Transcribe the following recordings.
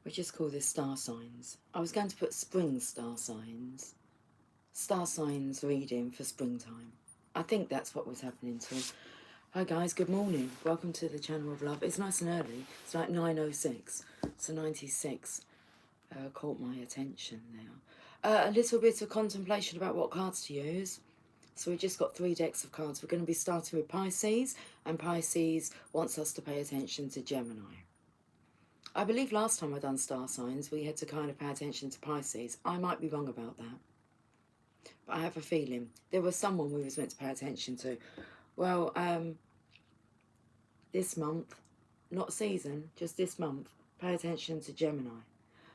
We just call this star signs. I was going to put spring star signs reading for springtime. I think that's what was happening too. Hi guys, good morning. Welcome to the channel of love. It's nice and early. It's like 9:06. So 96 caught my attention now. A little bit of contemplation about what cards to use. So we've just got 3 decks of cards. We're going to be starting with Pisces, and Pisces wants us to pay attention to Gemini. I believe last time I done star signs, we had to kind of pay attention to Pisces. I might be wrong about that, but I have a feeling there was someone we was meant to pay attention to. Well, this month, not season, just this month, pay attention to Gemini.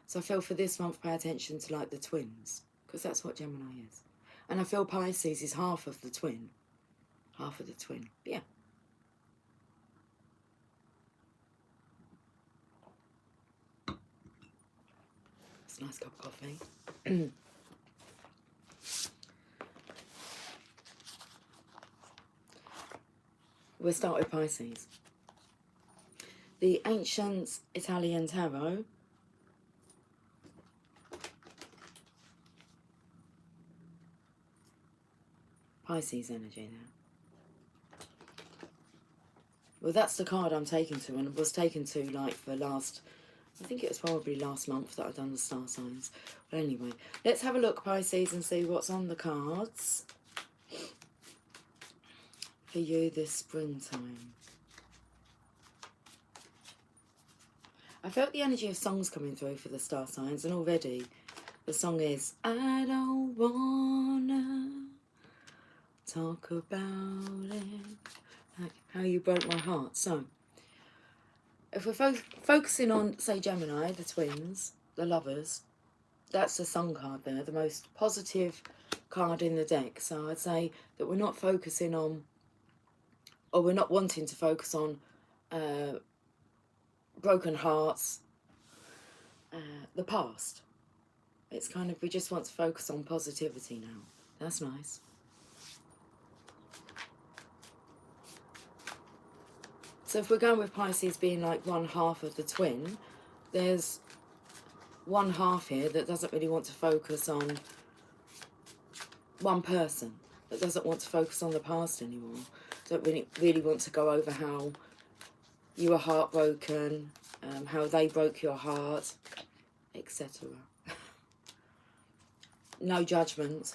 So I feel for this month, pay attention to like the twins, because that's what Gemini is. And I feel Pisces is half of the twin. Half of the twin. Yeah. It's a nice cup of coffee. We'll start with Pisces. The ancient Italian tarot. Pisces energy now. Well, that's the card I'm taking to, and was taken to like for last, I think it was probably last month that I've done the star signs. But anyway, let's have a look, Pisces, and see what's on the cards for you this springtime. I felt the energy of songs coming through for the star signs, and already the song is I don't wanna talk about it, like how you broke my heart. So if we're focusing on, say, Gemini, the twins, the lovers, that's the sun card there, the most positive card in the deck. So I'd say that we're not focusing on, or we're not wanting to focus on broken hearts, the past. It's kind of, we just want to focus on positivity now. That's nice. So if we're going with Pisces being like one half of the twin, there's one half here that doesn't really want to focus on one person, that doesn't want to focus on the past anymore, don't really want to go over how you were heartbroken, how they broke your heart, etc. No judgment.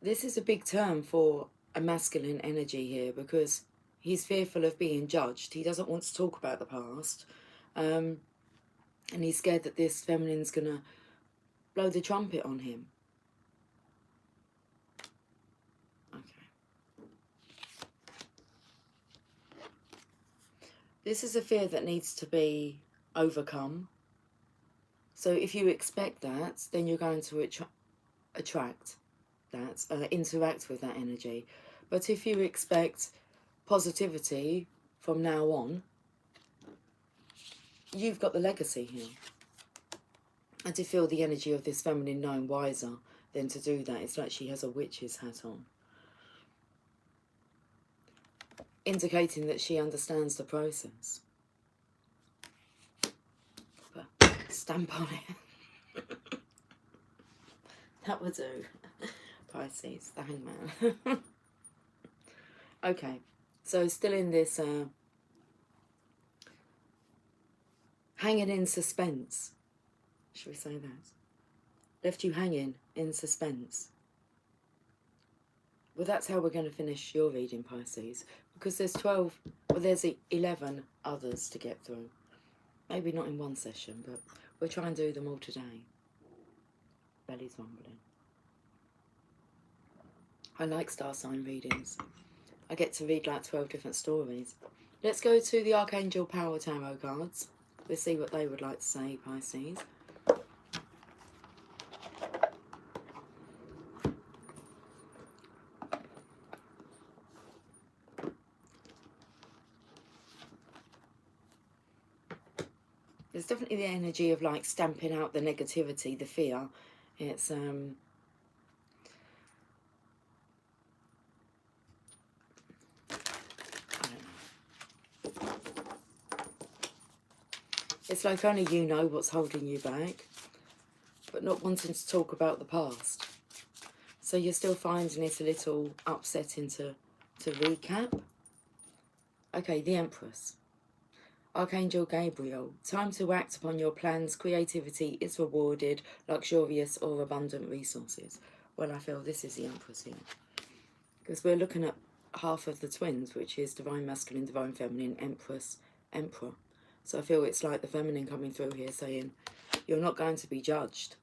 This is a big term for a masculine energy here, because he's fearful of being judged. He doesn't want to talk about the past. And he's scared that this feminine's going to blow the trumpet on him. Okay. This is a fear that needs to be overcome. So if you expect that, then you're going to attract that, interact with that energy. But if you expect positivity from now on, you've got the legacy here. And to feel the energy of this feminine knowing wiser than to do that, it's like she has a witch's hat on, indicating that she understands the process. But stamp on it. That would do. Pisces, the Hangman. Okay, so still in this hanging in suspense. Should we say that? Left you hanging in suspense. Well, that's how we're going to finish your reading, Pisces, because there's 12, well, there's 11 others to get through. Maybe not in one session, but we'll try and do them all today. Belly's rumbling. I like star sign readings. I get to read like 12 different stories. Let's go to the Archangel Power Tarot cards. We'll see what they would like to say, Pisces. There's definitely the energy of like stamping out the negativity, the fear. It's It's like only you know what's holding you back, but not wanting to talk about the past. So you're still finding it a little upsetting to recap. Okay, the Empress. Archangel Gabriel, time to act upon your plans. Creativity is rewarded, luxurious or abundant resources. Well, I feel this is the Empress here. Because we're looking at half of the twins, which is Divine Masculine, Divine Feminine, Empress, Emperor. So I feel it's like the feminine coming through here saying, you're not going to be judged.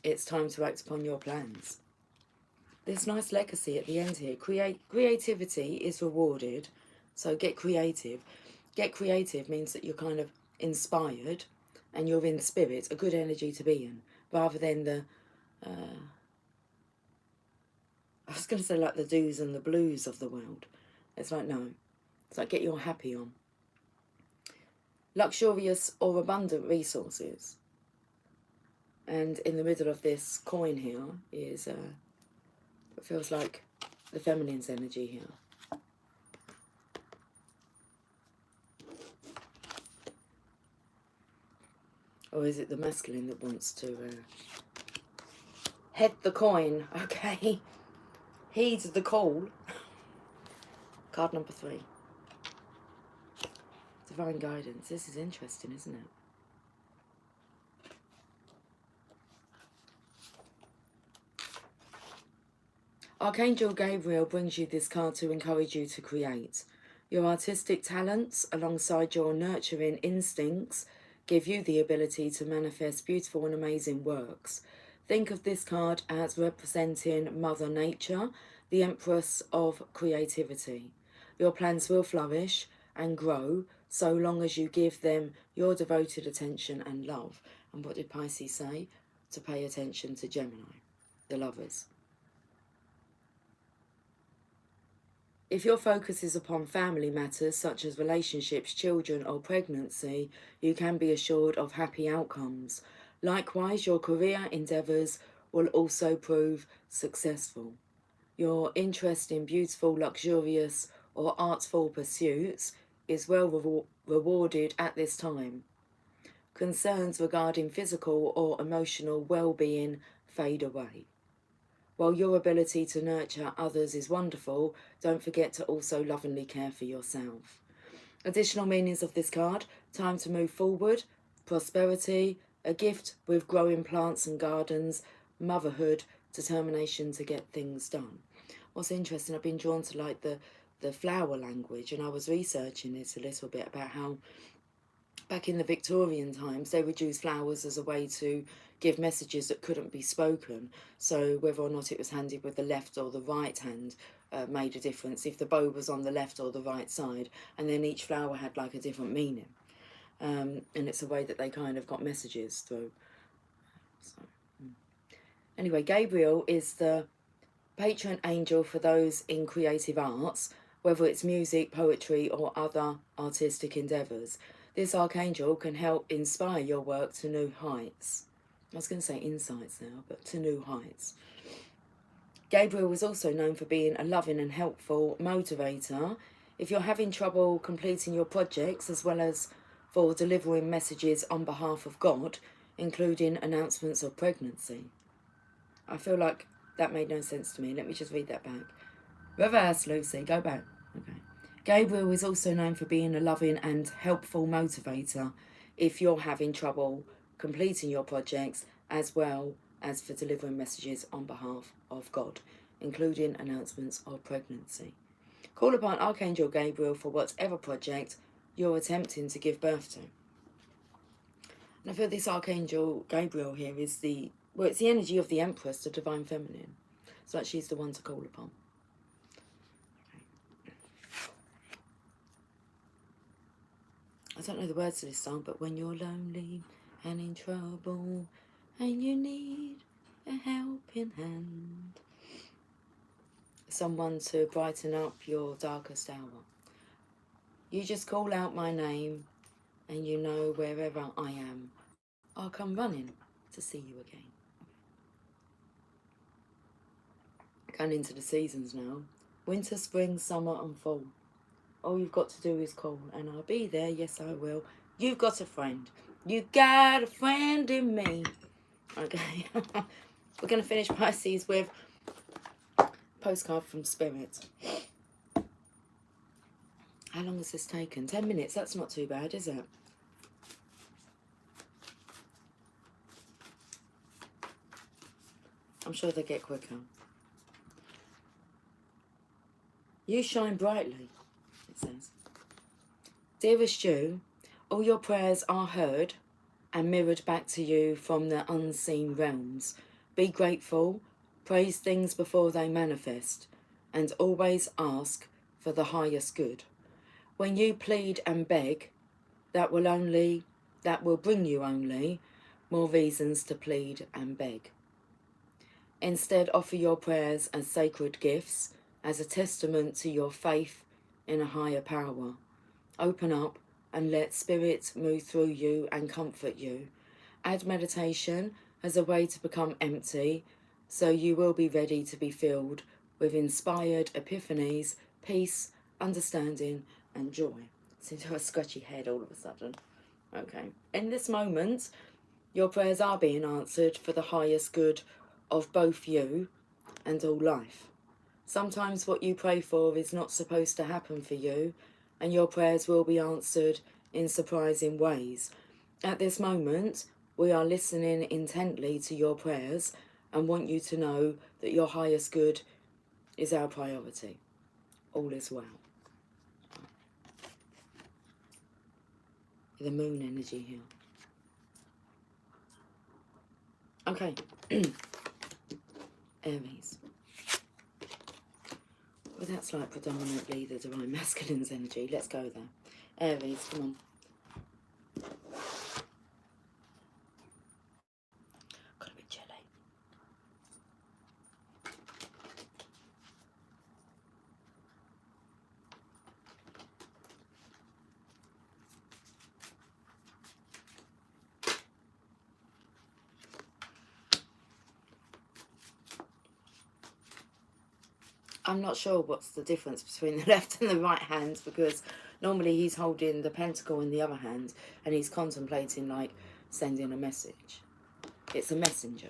It's time to act upon your plans. There's nice legacy at the end here. Creativity is rewarded, so get creative. Get creative means that you're kind of inspired and you're in spirit, a good energy to be in, rather than the, I was going to say like the do's and the blues of the world. It's like, no, it's like get your happy on. Luxurious or abundant resources. And in the middle of this coin here is, it feels like the feminine's energy here. Or is it the masculine that wants to head the coin? Okay. Heed the call. Card number 3. Divine guidance. This is interesting, isn't it? Archangel Gabriel brings you this card to encourage you to create. Your artistic talents, alongside your nurturing instincts, give you the ability to manifest beautiful and amazing works. Think of this card as representing Mother Nature, the Empress of creativity. Your plans will flourish and grow so long as you give them your devoted attention and love. And what did Pisces say? To pay attention to Gemini, the lovers. If your focus is upon family matters such as relationships, children or pregnancy, you can be assured of happy outcomes. Likewise, your career endeavours will also prove successful. Your interest in beautiful, luxurious or artful pursuits is well rewarded at this time. Concerns regarding physical or emotional well-being fade away. While your ability to nurture others is wonderful, don't forget to also lovingly care for yourself. Additional meanings of this card: time to move forward, prosperity, a gift with growing plants and gardens, motherhood, determination to get things done. What's interesting, I've been drawn to like the flower language, and I was researching it a little bit about how back in the Victorian times they would use flowers as a way to give messages that couldn't be spoken. So whether or not it was handed with the left or the right hand made a difference, if the bow was on the left or the right side, and then each flower had like a different meaning. And it's a way that they kind of got messages through. So, anyway, Gabriel is the patron angel for those in creative arts, whether it's music, poetry or other artistic endeavours. This archangel can help inspire your work to new heights. I was going to say insights now, but to new heights. Gabriel was also known for being a loving and helpful motivator. If you're having trouble completing your projects, as well as for delivering messages on behalf of God, including announcements of pregnancy. I feel like that made no sense to me. Let me just read that back. Reverse, Lucy, go back. Okay. Gabriel is also known for being a loving and helpful motivator if you're having trouble completing your projects, as well as for delivering messages on behalf of God, including announcements of pregnancy. Call upon Archangel Gabriel for whatever project you're attempting to give birth to. And I feel this Archangel Gabriel here is it's the energy of the Empress, the Divine Feminine. So that she's the one to call upon. I don't know the words to this song, but when you're lonely and in trouble and you need a helping hand, someone to brighten up your darkest hour, you just call out my name and you know wherever I am, I'll come running to see you again. Going into the seasons now. Winter, spring, summer and fall. All you've got to do is call and I'll be there, yes I will. You've got a friend. You got a friend in me. Okay. We're going to finish Pisces with postcard from Spirit. How long has this taken? 10 minutes. That's not too bad, is it? I'm sure they get quicker. You shine brightly, it says. Dearest you, all your prayers are heard and mirrored back to you from the unseen realms. Be grateful, praise things before they manifest, and always ask for the highest good. When you plead and beg, that will bring you only more reasons to plead and beg. Instead, offer your prayers as sacred gifts, as a testament to your faith in a higher power. Open up and let Spirit move through you and comfort you. Add meditation as a way to become empty, so you will be ready to be filled with inspired epiphanies, peace, understanding, and joy. Seems to have a scratchy head all of a sudden. Okay. In this moment, your prayers are being answered for the highest good of both you and all life. Sometimes what you pray for is not supposed to happen for you, and your prayers will be answered in surprising ways. At this moment, we are listening intently to your prayers and want you to know that your highest good is our priority. All is well. The moon energy here. Okay. Aries. Well, that's like predominantly the divine masculine's energy. Let's go there. Aries, come on. Got a bit chilly. I'm not sure what's the difference between the left and the right hand, because normally he's holding the pentacle in the other hand and he's contemplating like sending a message. It's a messenger.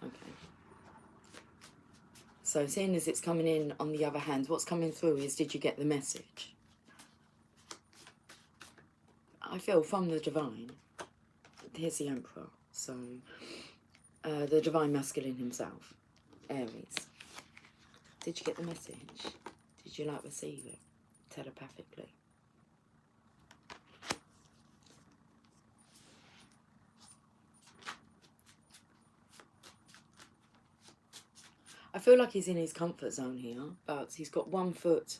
Okay. So seeing as it's coming in on the other hand, what's coming through is, did you get the message? I feel from the divine. Here's the Emperor. So the divine masculine himself, Aries. Did you get the message? Did you like receive it telepathically? I feel like he's in his comfort zone here, but he's got one foot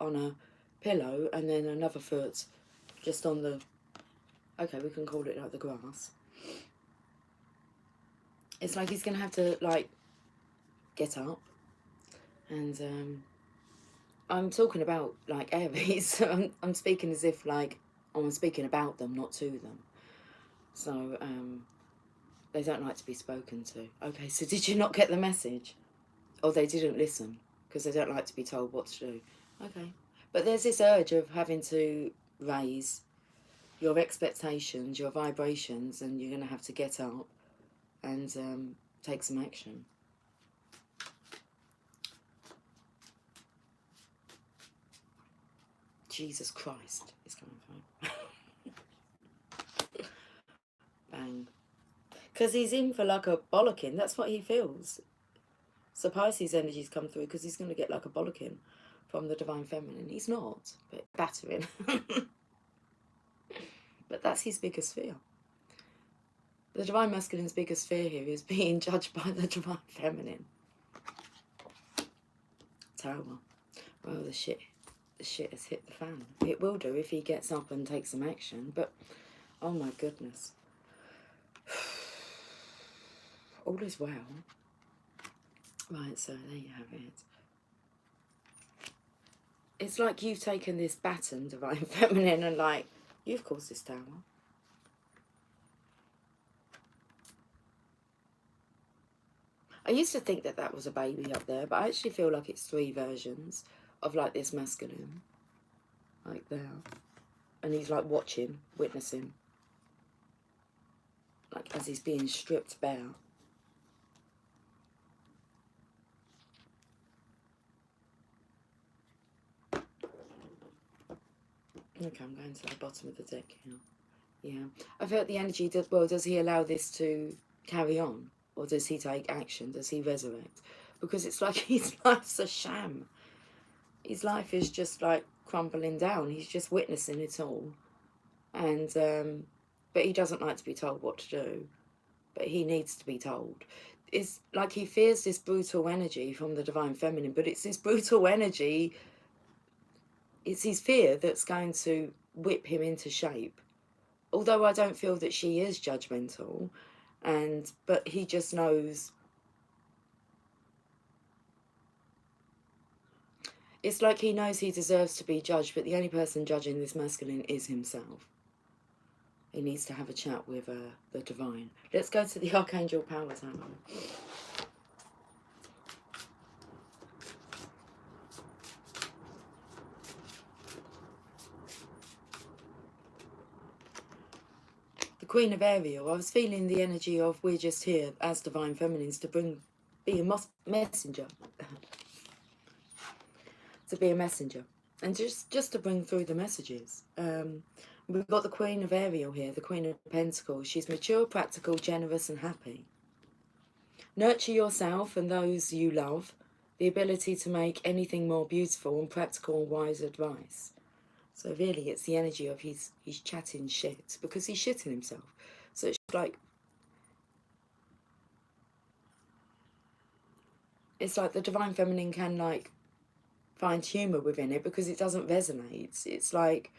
on a pillow and then another foot just on the, okay, we can call it like the grass. It's like he's going to have to like get up. And I'm talking about like Aries. I'm speaking as if like I'm speaking about them, not to them. So they don't like to be spoken to. Okay, so did you not get the message? Or they didn't listen because they don't like to be told what to do. Okay, but there's this urge of having to raise your expectations, your vibrations, and you're going to have to get up and take some action. Jesus Christ is coming through. Bang. Because he's in for like a bollocking. That's what he feels. So Pisces energies come through because he's going to get like a bollocking from the divine feminine. He's not, but battering. But that's his biggest fear. The divine masculine's biggest fear here is being judged by the divine feminine. Tower. Well, the shit has hit the fan. It will do if he gets up and takes some action, but oh my goodness. All is well. Right, so there you have it. It's like you've taken this baton, divine feminine, and like, you've caused this tower. I used to think that that was a baby up there, but I actually feel like it's 3 versions of like this masculine. Like there. and he's like watching, witnessing, like as he's being stripped bare. Okay, I'm going to the bottom of the deck here. Yeah, I felt the energy. Does he allow this to carry on, or does he take action? Does he resurrect? Because it's like his life's a sham. His life is just like crumbling down. He's just witnessing it all, and but he doesn't like to be told what to do. But he needs to be told. It's like he fears this brutal energy from the Divine Feminine, but it's this brutal energy. It's his fear that's going to whip him into shape. Although I don't feel that she is judgmental, but he just knows. It's like he knows he deserves to be judged, but the only person judging this masculine is himself. He needs to have a chat with the Divine. Let's go to the Archangel Power Tower. The Queen of Ariel. I was feeling the energy of we're just here as Divine Feminines to be a messenger. To be a messenger. And just to bring through the messages. We've got the Queen of Ariel here, the Queen of Pentacles. She's mature, practical, generous and happy. Nurture yourself and those you love. The ability to make anything more beautiful and practical and wise advice. So really it's the energy of he's chatting shit because he's shitting himself. So it's like the Divine Feminine can like find humour within it because it doesn't resonate. It's like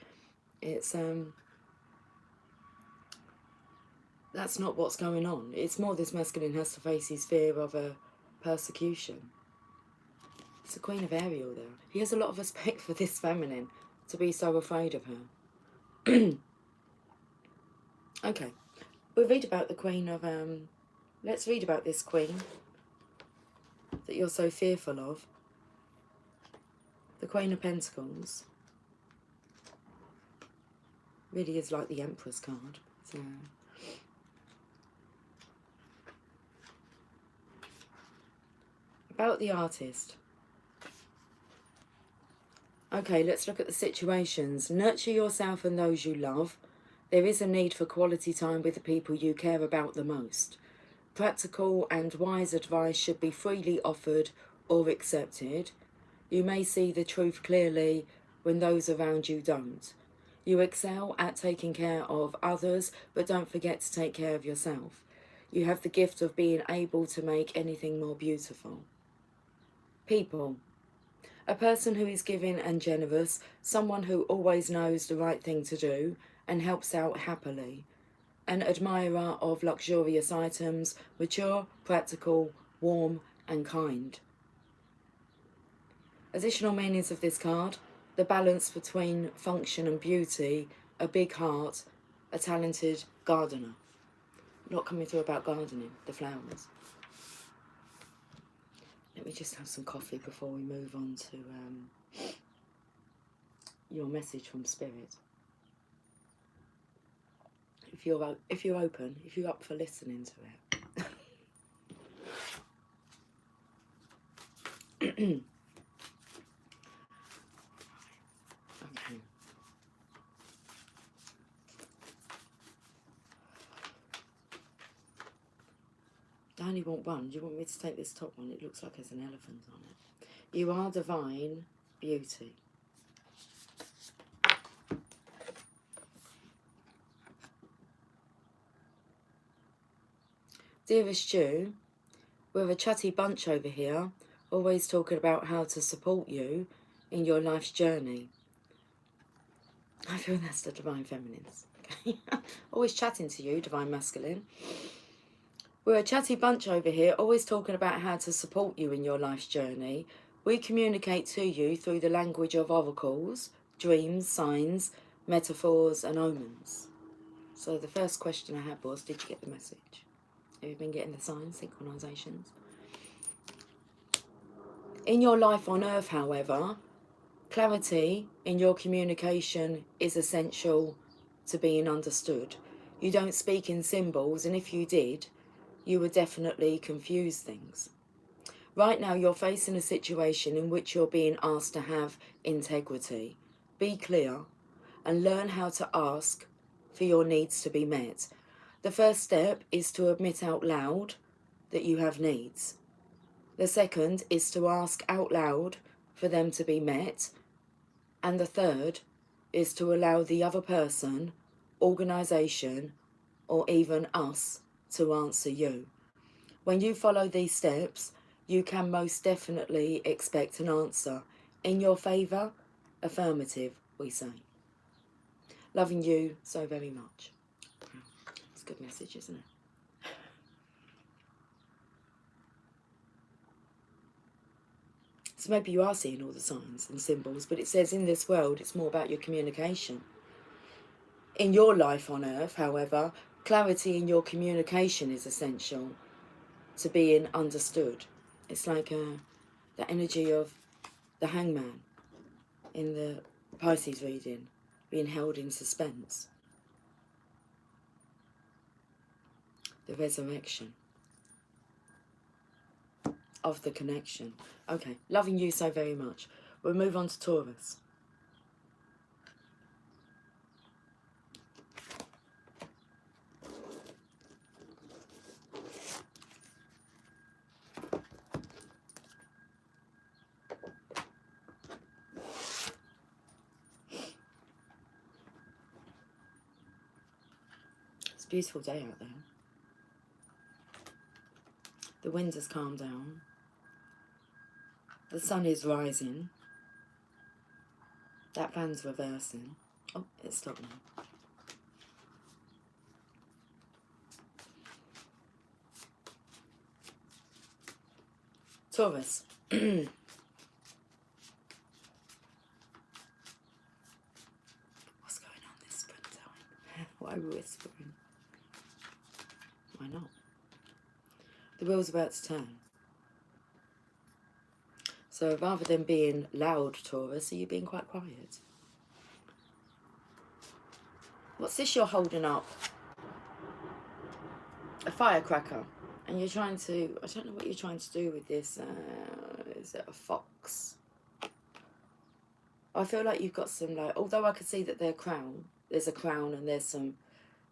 that's not what's going on. It's more this masculine has to face his fear of a persecution. It's the Queen of Ariel there. He has a lot of respect for this feminine to be so afraid of her. Okay, we'll read about the Queen of let's read about this queen that you're so fearful of. The Queen of Pentacles really is like the Empress card. So about the artist. Okay, let's look at the situations. Nurture yourself and those you love. There is a need for quality time with the people you care about the most. Practical and wise advice should be freely offered or accepted. You may see the truth clearly when those around you don't. You excel at taking care of others, but don't forget to take care of yourself. You have the gift of being able to make anything more beautiful. People. A person who is giving and generous, someone who always knows the right thing to do and helps out happily. An admirer of luxurious items, mature, practical, warm and kind. Additional meanings of this card: the balance between function and beauty, a big heart, a talented gardener. Not coming through about gardening, the flowers. Let me just have some coffee before we move on to your message from Spirit. If you're open, if you're up for listening to it. Okay. I only want one. Do you want me to take this top one? It looks like there's an elephant on it. You are divine beauty. Dearest Jew, we're a chatty bunch over here, always talking about how to support you in your life's journey. I feel that's the Divine Feminines. Okay? Always chatting to you, Divine Masculine. We're a chatty bunch over here, always talking about how to support you in your life's journey. We communicate to you through the language of oracles, dreams, signs, metaphors and omens. So the first question I had was, did you get the message? Have you been getting the signs, synchronizations? In your life on earth, however, Clarity in your communication is essential to being understood. You don't speak in symbols, and if you did, you would definitely confuse things. Right now, you're facing a situation in which you're being asked to have integrity. Be clear and learn how to ask for your needs to be met. The first step is to admit out loud that you have needs. The second is to ask out loud for them to be met. And the third is to allow the other person, organisation, or even us to answer you. When you follow these steps, you can most definitely expect an answer. In your favour, affirmative, we say. Loving you so very much. It's a good message, isn't it? So maybe you are seeing all the signs and symbols, but it says in this world it's more about your communication. In your life on earth, however, clarity in your communication is essential to being understood. It's like the energy of the hangman in the Pisces reading, being held in suspense. The resurrection of the connection. Okay, loving you so very much. We'll move on to Taurus. It's a beautiful day out there. The wind has calmed down. The sun is rising. That van's reversing. Oh, it stopped now. Taurus. What's going on this springtime? Why are we whispering? Why not? The wheel's about to turn. So rather than being loud, Taurus, are you being quite quiet? What's this you're holding up? A firecracker. And you're trying to, I don't know what you're trying to do with this. Is it a fox? I feel like you've got some, like, although I could see that there's a crown and there's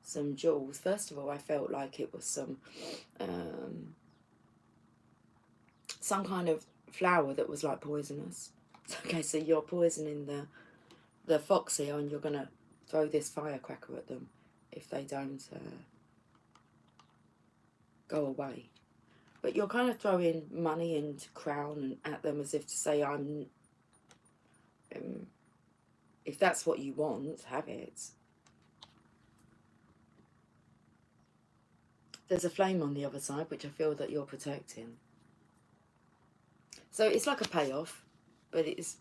some jewels. First of all, I felt like it was some kind of flower that was like poisonous. Okay, so you're poisoning the fox here, and you're going to throw this firecracker at them if they don't go away. But you're kind of throwing money and crown and at them as if to say, if that's what you want, have it. There's a flame on the other side, which I feel that you're protecting. So it's like a payoff, but it's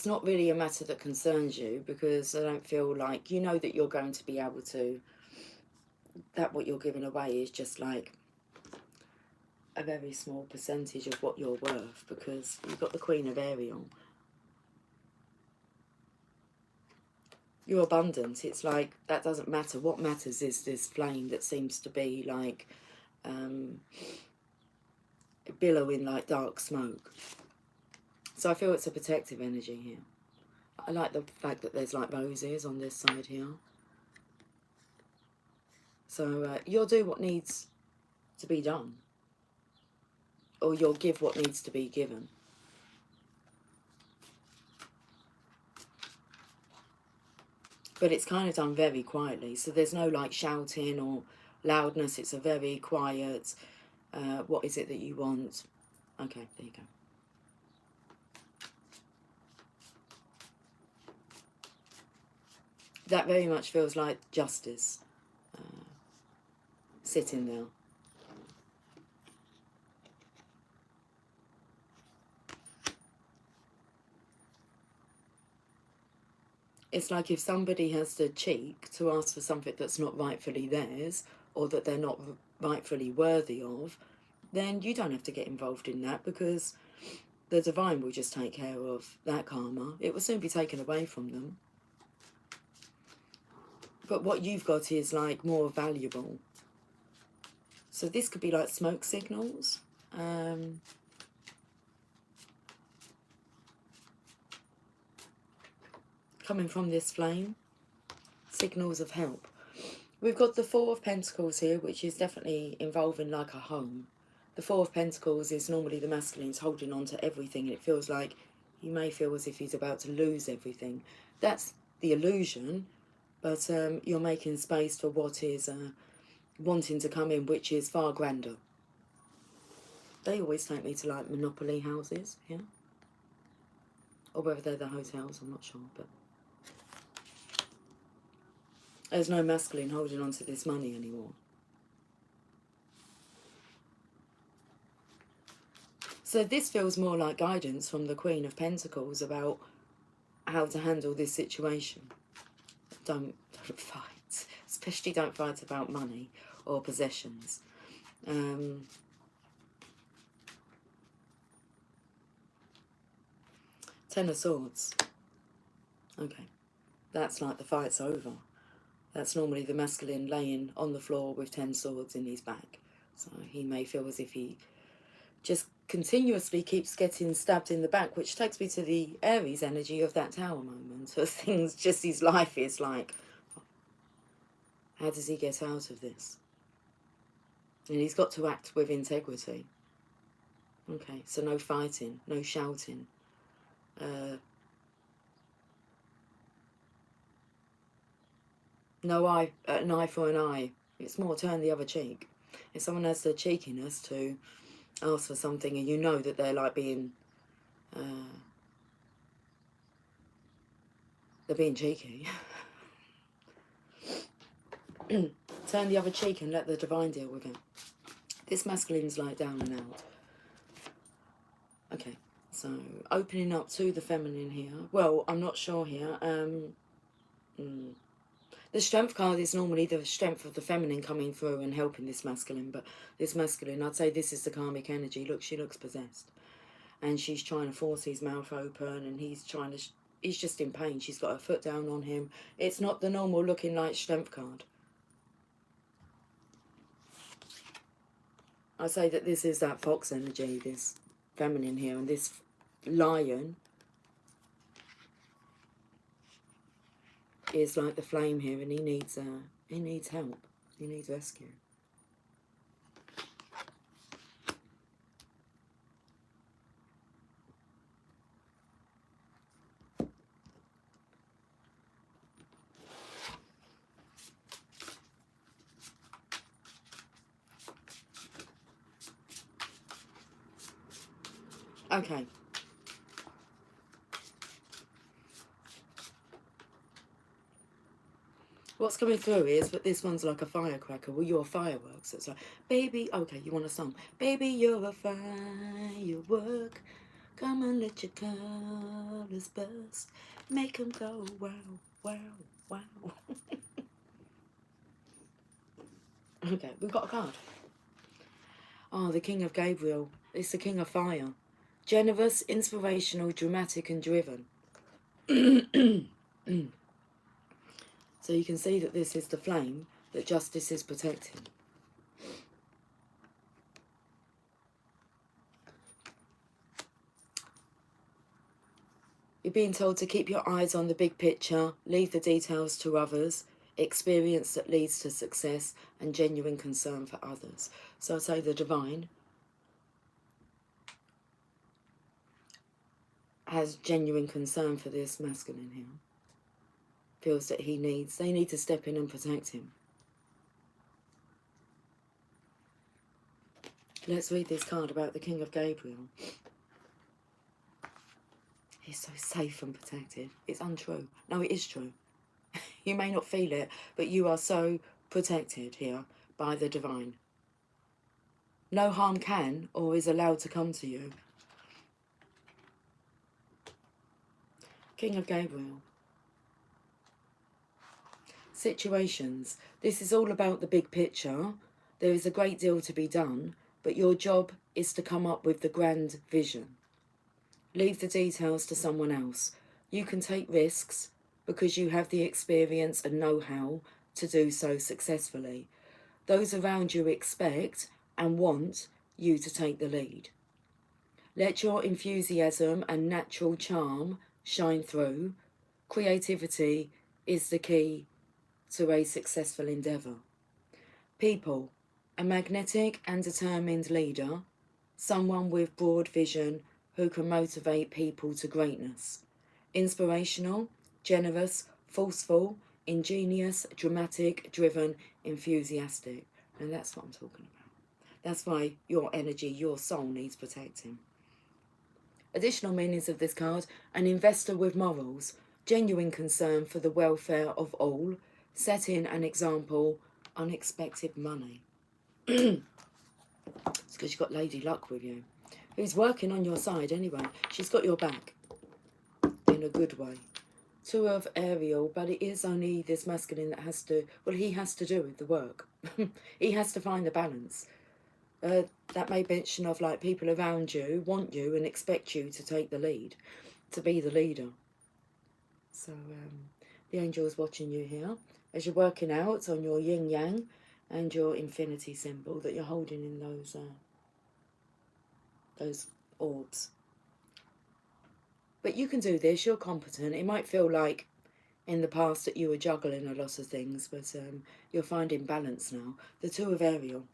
not really a matter that concerns you, because I don't feel like, you know that you're going to be able to, that what you're giving away is just like a very small percentage of what you're worth, because you've got the Queen of Ariel. You're abundant. It's like, that doesn't matter. What matters is this flame that seems to be like billowing like dark smoke. So I feel it's a protective energy here. I like the fact that there's like roses on this side here. So you'll do what needs to be done, or you'll give what needs to be given. But it's kind of done very quietly, so there's no like shouting or loudness. It's a very quiet, what is it that you want? Okay, there you go. That very much feels like justice sitting there. It's like if somebody has the cheek to ask for something that's not rightfully theirs, or that they're not rightfully worthy of, then you don't have to get involved in that, because the divine will just take care of that karma. It will soon be taken away from them. But what you've got is like more valuable. So this could be like smoke signals. Coming from this flame. Signals of help. We've got the Four of Pentacles here, which is definitely involving like a home. The Four of Pentacles is normally the masculine's holding on to everything. It feels like he may feel as if he's about to lose everything. That's the illusion, but you're making space for what is wanting to come in, which is far grander. They always take me to like Monopoly houses, yeah? Or whether they're the hotels, I'm not sure, but there's no masculine holding on to this money anymore. So this feels more like guidance from the Queen of Pentacles about how to handle this situation. Don't fight. Especially don't fight about money or possessions. Ten of Swords. Okay. That's like the fight's over. That's normally the masculine laying on the floor with 10 swords in his back. So he may feel as if he just continuously keeps getting stabbed in the back, which takes me to the Aries energy of that Tower moment. So things, just his life is like, how does he get out of this? And he's got to act with integrity. Okay, so no fighting, no shouting. No eye, an eye for an eye. It's more turn the other cheek. If someone has the cheekiness to ask for something and you know that they're like being, they're being cheeky. Turn the other cheek and let the divine deal with it. This masculine's like down and out. Okay, so opening up to the feminine here. Well, I'm not sure here. The Strength card is normally the strength of the feminine coming through and helping this masculine, but this masculine, I'd say this is the karmic energy. Look, she looks possessed. And she's trying to force his mouth open, and he's trying to, he's just in pain. She's got her foot down on him. It's not the normal looking like Strength card. I say that this is that fox energy, this feminine here, and this lion is like the flame here, and he needs help. He needs rescue. Okay. What's coming through is that this one's like a firecracker. Well, you're fireworks. It's like, baby, okay, you want a song? Baby, you're a firework. Come and let your colors burst. Make them go wow, wow, wow. Okay, we've got a card. Oh, the King of Gabriel. It's the King of Fire. Generous, inspirational, dramatic and driven. So you can see that this is the flame that justice is protecting. You're being told to keep your eyes on the big picture, leave the details to others, experience that leads to success, and genuine concern for others. So I say the divine has genuine concern for this masculine here. Feels that they need to step in and protect him. Let's read this card about the King of Gabriel. He's so safe and protected. It's untrue. No, it is true. You may not feel it, but you are so protected here by the divine. No harm can or is allowed to come to you. King of Gabriel. Situations. This is all about the big picture. There is a great deal to be done, but your job is to come up with the grand vision. Leave the details to someone else. You can take risks because you have the experience and know-how to do so successfully. Those around you expect and want you to take the lead. Let your enthusiasm and natural charm shine through. Creativity is the key to a successful endeavour. People, a magnetic and determined leader, someone with broad vision who can motivate people to greatness. Inspirational, generous, forceful, ingenious, dramatic, driven, enthusiastic. And that's what I'm talking about. That's why your energy, your soul needs protecting. Additional meanings of this card: an investor with morals, genuine concern for the welfare of all, setting an example, unexpected money. It's because you've got Lady Luck with you, who's working on your side anyway. She's got your back in a good way. Two of Ariel, but it is only this masculine that has to, well, he has to do the work. He has to find the balance. That may mention of like people around you want you and expect you to take the lead, to be the leader. So the angel is watching you here as you're working out on your yin yang and your infinity symbol that you're holding in those orbs. But you can do this, you're competent. It might feel like in the past that you were juggling a lot of things, but you're finding balance now. The Two of Ariel.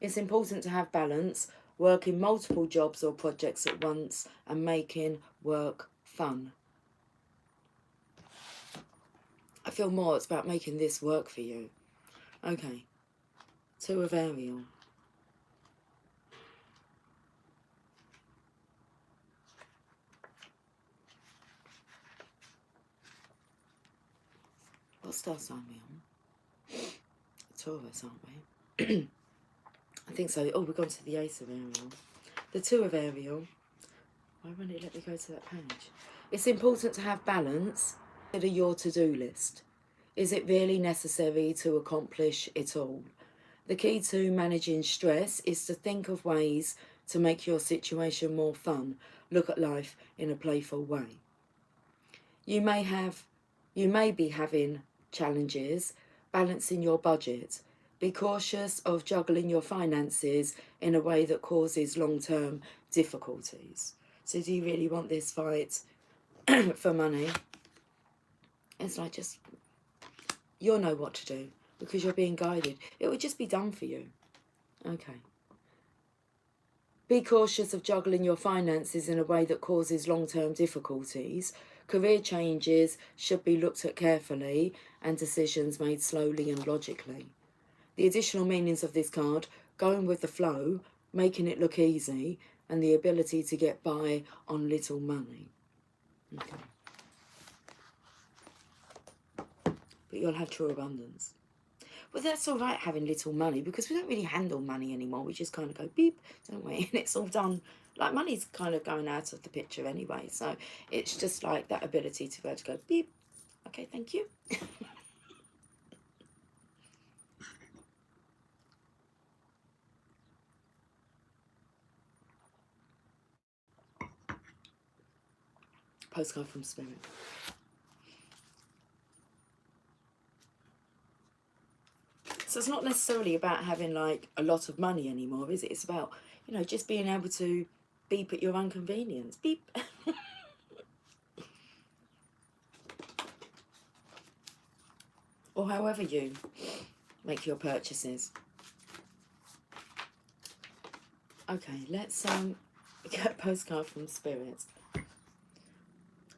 It's important to have balance, working multiple jobs or projects at once and making work fun. I feel more it's about making this work for you. Okay, Two of Ariel. What star sign are we on? Taurus, aren't we? I think so. Oh, we've gone to the Ace of Ariel. The Two of Ariel. Why won't it let me go to that page? It's important to have balance. Consider your to-do list. Is it really necessary to accomplish it all? The key to managing stress is to think of ways to make your situation more fun. Look at life in a playful way. You may be having challenges balancing your budget. Be cautious of juggling your finances in a way that causes long-term difficulties. So do you really want this fight for money? It's like, just, you'll know what to do because you're being guided. It would just be done for you. Okay. Be cautious of juggling your finances in a way that causes long-term difficulties. Career changes should be looked at carefully and decisions made slowly and logically. The additional meanings of this card: going with the flow, making it look easy, and the ability to get by on little money. Okay. But you'll have true abundance. Well, that's all right having little money because we don't really handle money anymore. We just kind of go beep, don't we? And it's all done. Like, money's kind of going out of the picture anyway. So it's just like that ability to be able to go beep. Okay, thank you. Postcard from Spirit. So it's not necessarily about having like a lot of money anymore, is it? It's about, you know, just being able to beep at your own convenience. Beep. Or however you make your purchases. Okay, let's get a postcard from Spirit.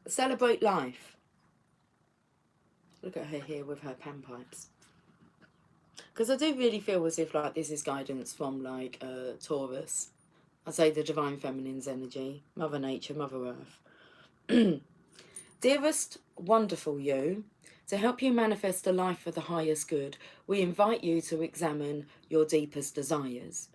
Celebrate life. Look at her here with her panpipes. Because I do really feel as if like this is guidance from like Taurus. I say the Divine Feminine's energy, Mother Nature, Mother Earth. Dearest, wonderful you, to help you manifest a life for the highest good, we invite you to examine your deepest desires.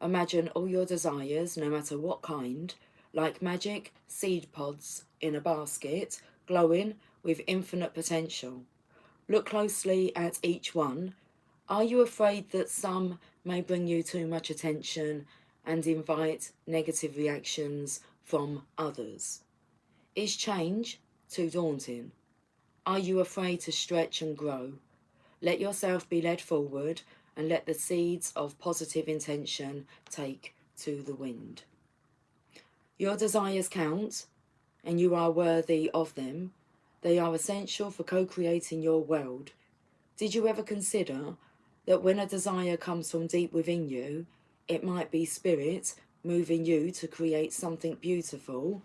Imagine all your desires, no matter what kind, like magic seed pods in a basket, glowing with infinite potential. Look closely at each one, Are you afraid that some may bring you too much attention and invite negative reactions from others? Is change too daunting? Are you afraid to stretch and grow? Let yourself be led forward and let the seeds of positive intention take to the wind. Your desires count and you are worthy of them. They are essential for co-creating your world. Did you ever consider that when a desire comes from deep within you, it might be spirit moving you to create something beautiful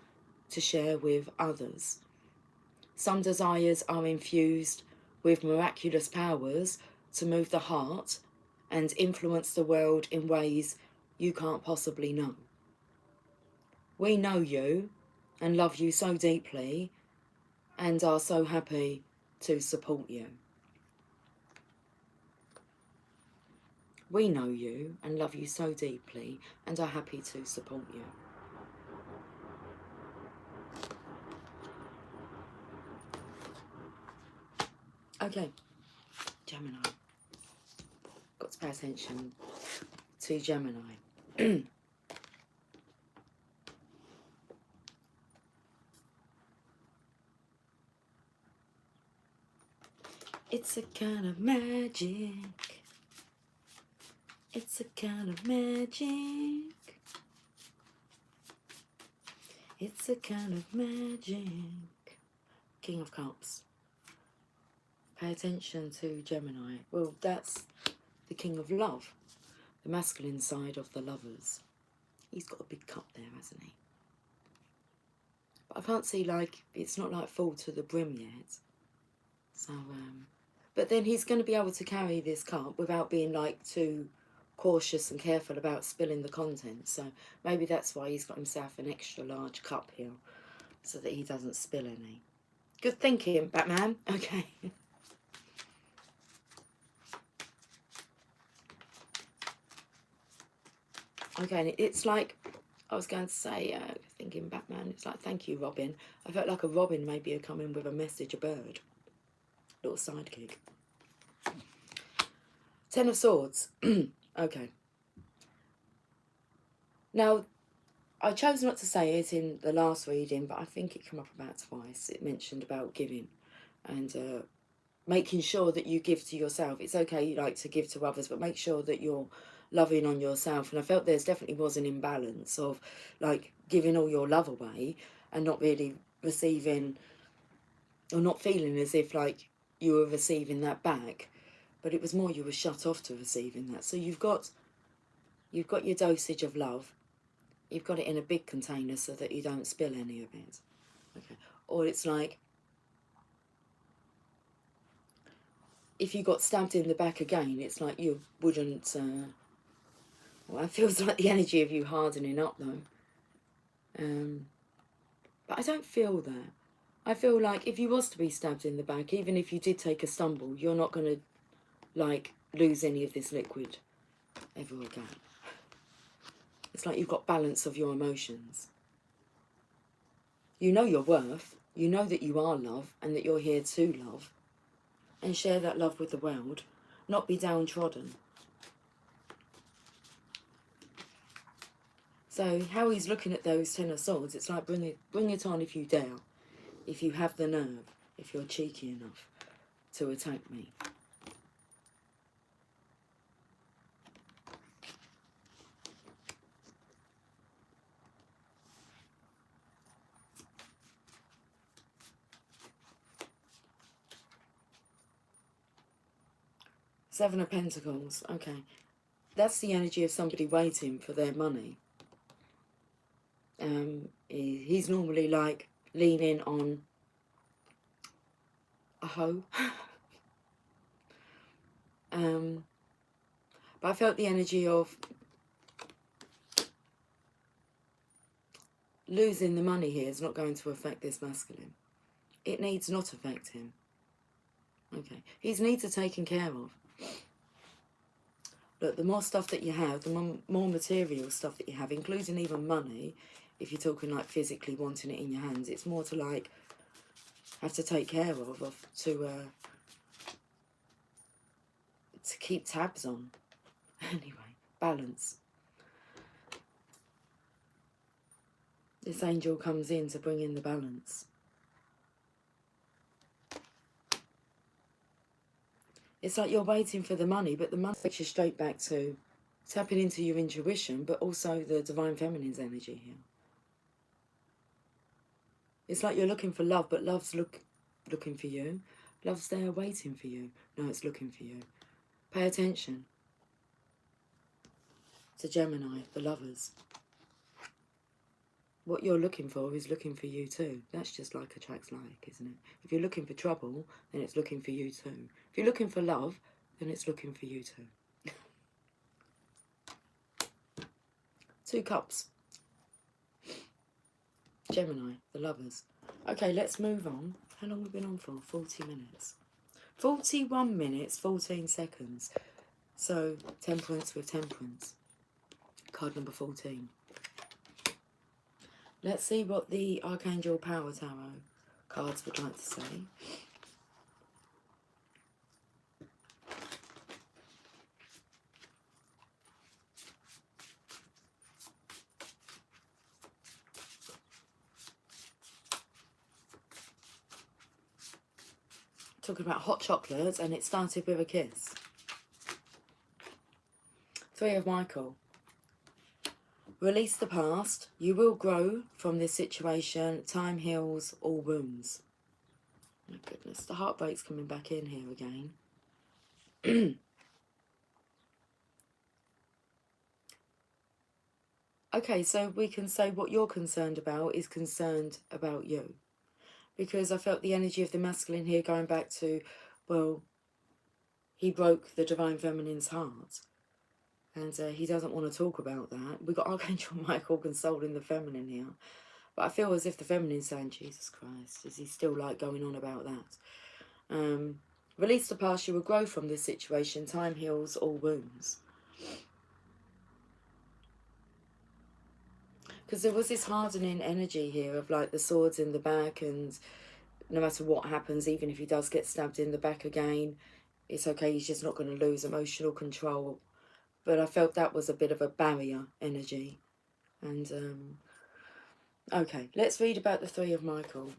to share with others? Some desires are infused with miraculous powers to move the heart and influence the world in ways you can't possibly know. We know you and love you so deeply and are so happy to support you. We know you and love you so deeply and are happy to support you. Okay, Gemini. Got to pay attention to Gemini. It's a kind of magic. It's a kind of magic. It's a kind of magic. King of Cups. Pay attention to Gemini. Well, that's the King of Love. The masculine side of the lovers. He's got a big cup there, hasn't he? But I can't see, like, it's not like full to the brim yet. So, but then he's going to be able to carry this cup without being, like, too cautious and careful about spilling the contents. So maybe that's why he's got himself an extra large cup here, so that he doesn't spill any. Good thinking, Batman. Okay. Okay, it's like, I was going to say, thinking Batman, it's like, thank you, Robin. I felt like a Robin maybe had come in with a message, a bird. Little sidekick. Ten of Swords. Okay. Now, I chose not to say it in the last reading, but I think it came up about twice. It mentioned about giving and making sure that you give to yourself. It's okay, you like to give to others, but make sure that you're loving on yourself. And I felt there's definitely was an imbalance of, like, giving all your love away and not really receiving, or not feeling as if, like, you were receiving that back. But it was more you were shut off to receiving that. So you've got your dosage of love. You've got it in a big container so that you don't spill any of it. Okay. Or it's like, if you got stabbed in the back again, it's like you wouldn't... well, it feels like the energy of you hardening up, though. But I don't feel that. I feel like if you was to be stabbed in the back, even if you did take a stumble, you're not going to, like, lose any of this liquid ever again. It's like you've got balance of your emotions. You know your worth. You know that you are love and that you're here to love. And share that love with the world. Not be downtrodden. So how he's looking at those Ten of Swords, it's like bring it on if you dare. If you have the nerve. If you're cheeky enough to attack me. Seven of Pentacles. Okay. That's the energy of somebody waiting for their money. He's normally, like, leaning on a hoe. But I felt the energy of losing the money here is not going to affect this masculine. It needs not affect him. Okay. His needs are taken care of. Look, the more stuff that you have, the more material stuff that you have, including even money, if you're talking, like, physically wanting it in your hands, it's more to, like, have to take care of to to keep tabs on. Anyway, balance. This angel comes in to bring in the balance. It's like you're waiting for the money, but the money takes you straight back to tapping into your intuition, but also the divine feminine's energy here. It's like you're looking for love, but love's looking for you. Love's there waiting for you. No, it's looking for you. Pay attention to Gemini, the lovers. What you're looking for is looking for you too. That's just like attracts like, isn't it? If you're looking for trouble, then it's looking for you too. If you're looking for love, then it's looking for you too. 2 cups. Gemini, the lovers. Okay, let's move on. How long have we been on for? 40 minutes. 41 minutes, 14 seconds. So, Temperance with Temperance. Card number 14. Let's see what the Archangel Power Tarot cards would like to say. Talking about hot chocolates, and it started with a kiss. 3 of Michael. Release the past. You will grow from this situation. Time heals all wounds. My goodness, the heartbreak's coming back in here again. Okay, so we can say what you're concerned about is concerned about you. Because I felt the energy of the masculine here going back to, well, he broke the divine feminine's heart. And he doesn't want to talk about that. We've got Archangel Michael consoling the feminine here. But I feel as if the feminine's saying, Jesus Christ, is he still like going on about that? Release the past, you will grow from this situation. Time heals all wounds. Because there was this hardening energy here of like the swords in the back, and no matter what happens, even if he does get stabbed in the back again, it's okay, he's just not going to lose emotional control. But I felt that was a bit of a barrier energy. And, okay, let's read about the 3 of Michael.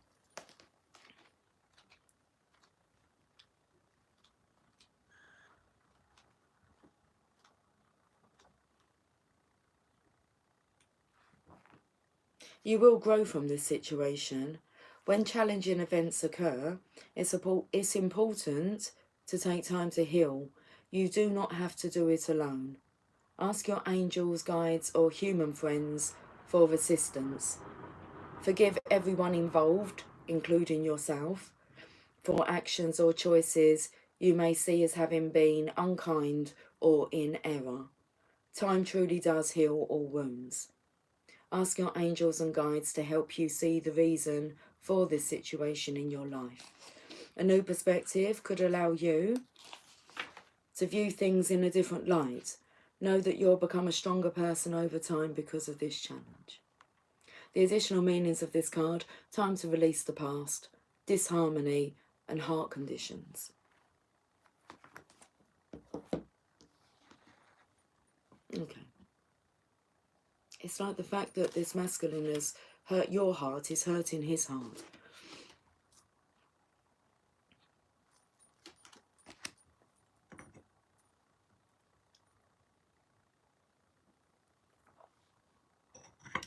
You will grow from this situation. When challenging events occur, it's important to take time to heal. You do not have to do it alone. Ask your angels, guides, or human friends for assistance. Forgive everyone involved, including yourself, for actions or choices you may see as having been unkind or in error. Time truly does heal all wounds. Ask your angels and guides to help you see the reason for this situation in your life. A new perspective could allow you to view things in a different light. Know that you'll become a stronger person over time because of this challenge. The additional meanings of this card: time to release the past, disharmony, and heart conditions. Okay. It's like the fact that this masculine has hurt your heart is hurting his heart.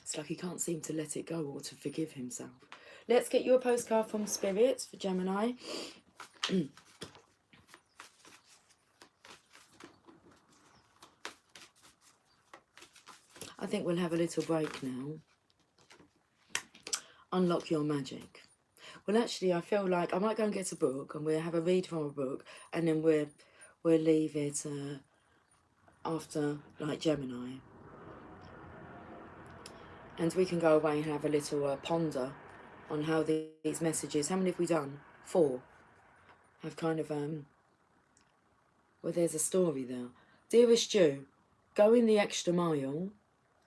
It's like he can't seem to let it go or to forgive himself. Let's get you a postcard from Spirit for Gemini. I think we'll have a little break now. Unlock your magic. Well, actually, I feel like I might go and get a book, and we'll have a read from a book, and then we'll leave it after, like, Gemini. And we can go away and have a little ponder on how these messages, how many have we done? 4. Have kind of, well, there's a story there. Dearest Jew, going the extra mile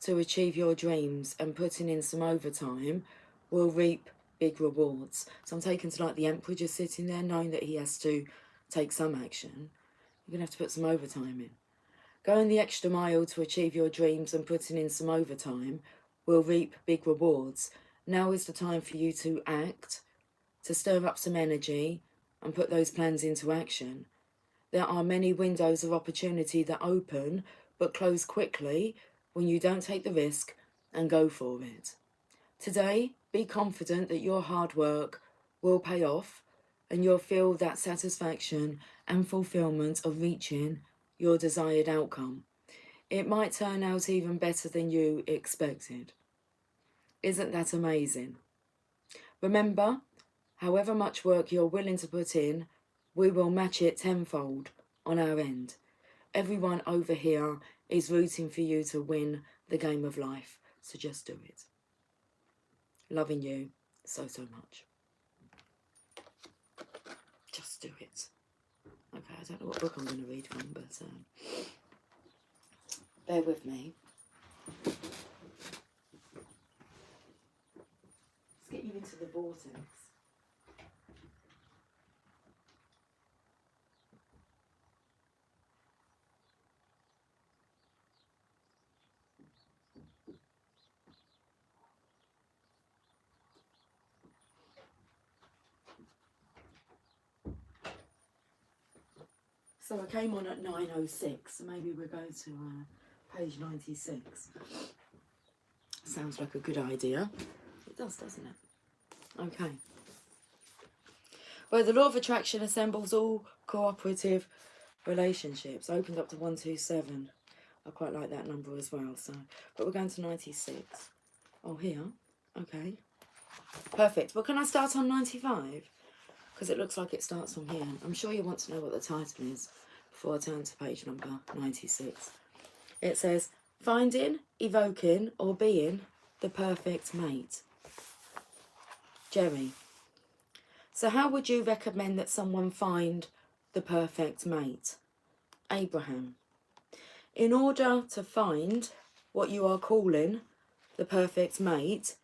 to achieve your dreams and putting in some overtime will reap big rewards. So I'm taken to like the Emperor just sitting there knowing that he has to take some action. You're going to have to put some overtime in. Going the extra mile to achieve your dreams and putting in some overtime will reap big rewards. Now is the time for you to act, to stir up some energy and put those plans into action. There are many windows of opportunity that open but close quickly when you don't take the risk and go for it. Today, be confident that your hard work will pay off and you'll feel that satisfaction and fulfillment of reaching your desired outcome. It might turn out even better than you expected. Isn't that amazing? Remember, however much work you're willing to put in, we will match it tenfold on our end. Everyone over here is rooting for you to win the game of life, so just do it. Loving you so much. Just do it. Okay, I don't know what book I'm going to read from, but bear with me. Let's get you into the vortex. So I came on at 9:06, so maybe we'll go to page 96. Sounds like a good idea. It does, doesn't it? Okay. Well, the law of attraction assembles all cooperative relationships. Opened up to 127. I quite like that number as well. So, but we're going to 96. Oh, here. Okay. Perfect. Well, can I start on 95? Because it looks like it starts from here. I'm sure you want to know what the title is before I turn to page number 96. It says, finding, evoking, or being the perfect mate. Jerry. So how would you recommend that someone find the perfect mate? Abraham. In order to find what you are calling the perfect mate,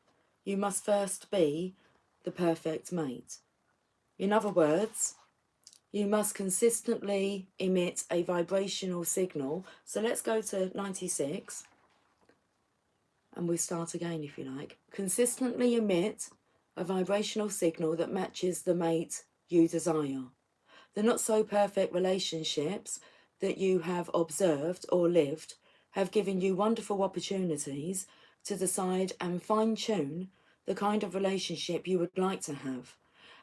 you must first be the perfect mate. In other words, you must consistently emit a vibrational signal. So let's go to 96 and we start again if you like. Consistently emit a vibrational signal that matches the mate you desire. The not so perfect relationships that you have observed or lived have given you wonderful opportunities to decide and fine-tune the kind of relationship you would like to have.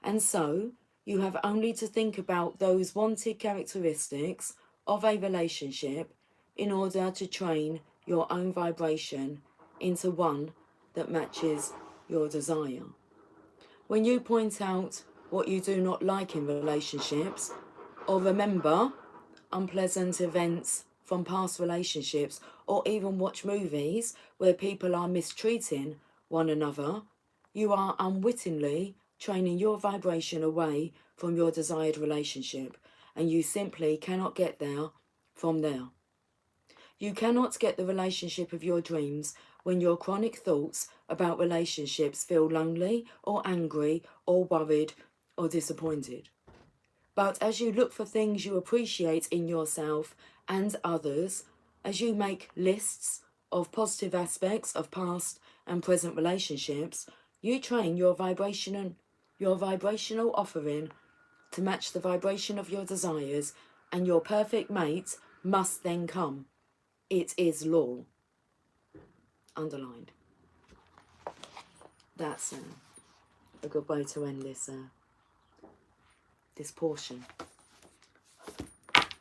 And so, you have only to think about those wanted characteristics of a relationship in order to train your own vibration into one that matches your desire. When you point out what you do not like in relationships, or remember unpleasant events from past relationships, or even watch movies where people are mistreating one another, you are unwittingly training your vibration away from your desired relationship, and you simply cannot get there from there. You cannot get the relationship of your dreams when your chronic thoughts about relationships feel lonely or angry or worried or disappointed. But as you look for things you appreciate in yourself and others, as you make lists of positive aspects of past and present relationships, you train your vibrational offering to match the vibration of your desires, and your perfect mate must then come. It is law. Underlined. That's a good way to end this this portion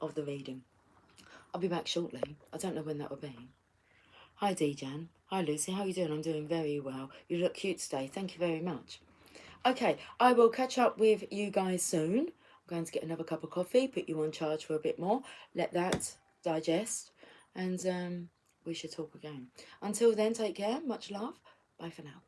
of the reading. I'll be back shortly. I don't know when that will be. Hi Dejan. Hi Lucy. How are you doing? I'm doing very well. You look cute today. Thank you very much. Okay, I will catch up with you guys soon. I'm going to get another cup of coffee, put you on charge for a bit more, let that digest, and we should talk again. Until then, take care. Much love. Bye for now.